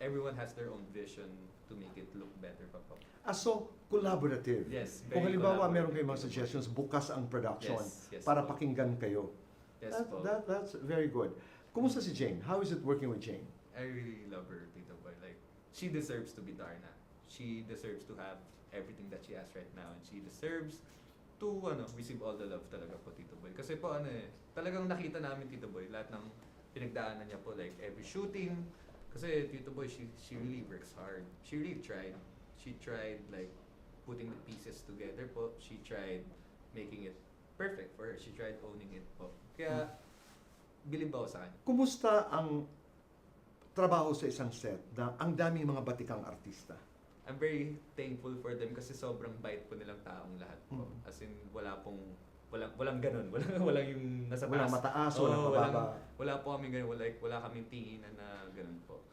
everyone has their own vision to make it look better pa po. So, collaborative. Yes, Kung very halimbawa meron collaborative. kayong mga suggestions, bukas ang production Yes para po. pakinggan kayo. Yes po. That's very good. Kumusta si Jane? How is it working with Jane? I really love her, Tito Boy. Like, she deserves to be Darna. She deserves to have everything that she has right now. And she deserves to receive all the love talaga po, Tito Boy. Kasi po talagang nakita namin, Tito Boy, lahat ng pinagdaanan niya po, like every shooting. Kasi Tito Boy, she really works hard. She really tried. She tried like putting the pieces together po. She tried making it perfect for her. She tried owning it po. Kaya, bilib ako sa kanya. Kumusta ang trabaho sa isang set na ang daming mga batikang artista? I'm very thankful for them kasi sobrang bait po nilang taong lahat po. Mm. As in, walang ganun. Walang yung nasa taas. Walang mataas, Oo, walang mababa. Wala po kami ganun. Wala kaming tinginan na ganun po.